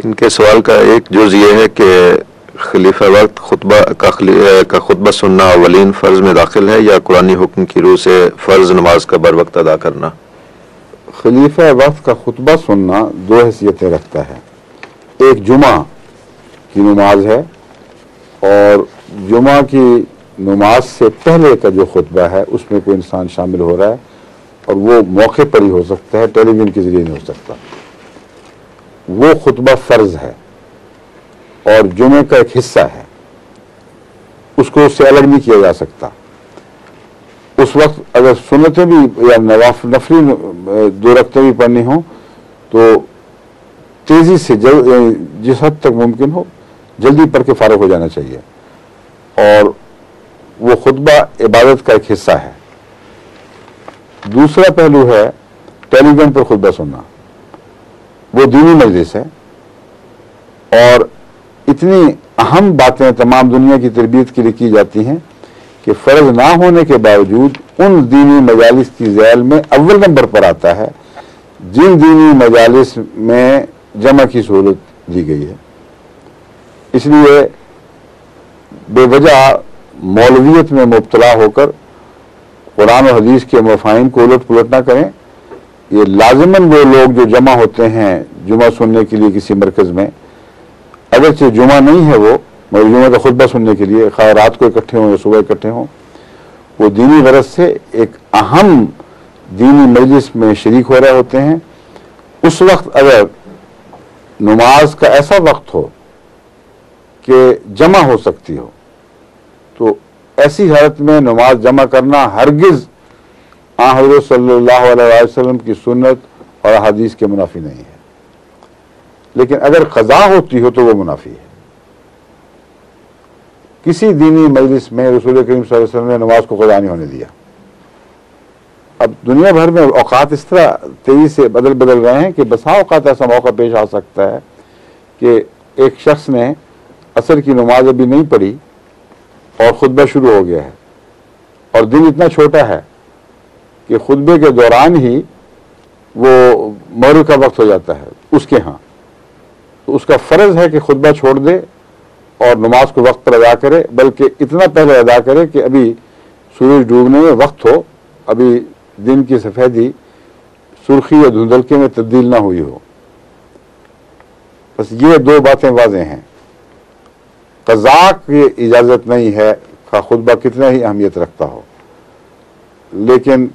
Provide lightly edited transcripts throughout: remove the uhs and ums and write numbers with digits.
ان کے سوال کا ایک جز یہ ہے کہ خلیفہ وقت کا خطبہ سننا اولین فرض میں داخل ہے یا قرآنی حکم کی روح سے فرض نماز کا بر وقت ادا کرنا؟ خلیفہ وقت کا خطبہ سننا دو حیثیتیں رکھتا ہے. ایک جمعہ کی نماز ہے اور جمعہ کی نماز سے پہلے کا جو خطبہ ہے اس میں کوئی انسان شامل ہو رہا ہے اور وہ موقع پر ہی ہو سکتا ہے, ٹیلی ویژن کے ذریعے نہیں ہو سکتا. وہ خطبہ فرض ہے اور جمعے کا ایک حصہ ہے, اس کو اس سے الگ نہیں کیا جا سکتا. اس وقت اگر سنتیں بھی یا نفلی دو رکعتیں بھی پڑھنی ہوں تو تیزی سے جس حد تک ممکن ہو جلدی پڑھ کے فارغ ہو جانا چاہیے, اور وہ خطبہ عبادت کا ایک حصہ ہے. دوسرا پہلو ہے ٹیلی ویژن پر خطبہ سننا. وہ دینی مجلس ہے اور اتنی اہم باتیں تمام دنیا کی تربیت کے لیے کی جاتی ہیں کہ فرض نہ ہونے کے باوجود ان دینی مجالس کی ذیل میں اول نمبر پر آتا ہے جن دینی مجالس میں جمع کی سہولت دی گئی ہے. اس لیے بے وجہ مولویت میں مبتلا ہو کر قرآن و حدیث کے مفاہیم کو الٹ پلٹ نہ کریں. یہ لازماً وہ لوگ جو جمع ہوتے ہیں جمعہ سننے کے لیے کسی مرکز میں, اگرچہ جمعہ نہیں ہے وہ مگر جمعہ کا خطبہ سننے کے لیے خواہ رات کو اکٹھے ہوں یا صبح اکٹھے ہوں, وہ دینی غرض سے ایک اہم دینی مجلس میں شریک ہو رہے ہوتے ہیں. اس وقت اگر نماز کا ایسا وقت ہو کہ جمع ہو سکتی ہو تو ایسی حالت میں نماز جمع کرنا ہرگز حضرت صلی اللہ علیہ وسلم کی سنت اور احادیث کے منافی نہیں ہے. لیکن اگر قضا ہوتی ہو تو وہ منافی ہے. کسی دینی مجلس میں رسول کریم صلی اللہ علیہ وسلم نے نماز کو قضا نہیں ہونے دیا. اب دنیا بھر میں اوقات اس طرح تیزی سے بدل رہے ہیں کہ بسا اوقات ایسا موقع پیش آ سکتا ہے کہ ایک شخص نے عصر کی نماز ابھی نہیں پڑھی اور خطبہ شروع ہو گیا ہے اور دن اتنا چھوٹا ہے کہ خطبے کے دوران ہی وہ مغرب کا وقت ہو جاتا ہے اس کے ہاں, تو اس کا فرض ہے کہ خطبہ چھوڑ دے اور نماز کو وقت پر ادا کرے, بلکہ اتنا پہلے ادا کرے کہ ابھی سورج ڈوبنے میں وقت ہو, ابھی دن کی سفیدی سرخی یا دھندلکے میں تبدیل نہ ہوئی ہو. بس یہ دو باتیں واضح ہیں. قضا کی اجازت نہیں ہے خواہ خطبہ کتنا ہی اہمیت رکھتا ہو, لیکن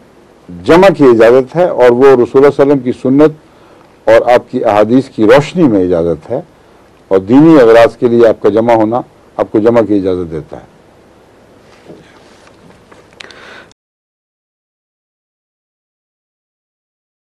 جمع کی اجازت ہے اور وہ رسول اللہ علیہ وسلم کی سنت اور آپ کی احادیث کی روشنی میں اجازت ہے, اور دینی اغراض کے لیے آپ کا جمع ہونا آپ کو جمع کی اجازت دیتا ہے.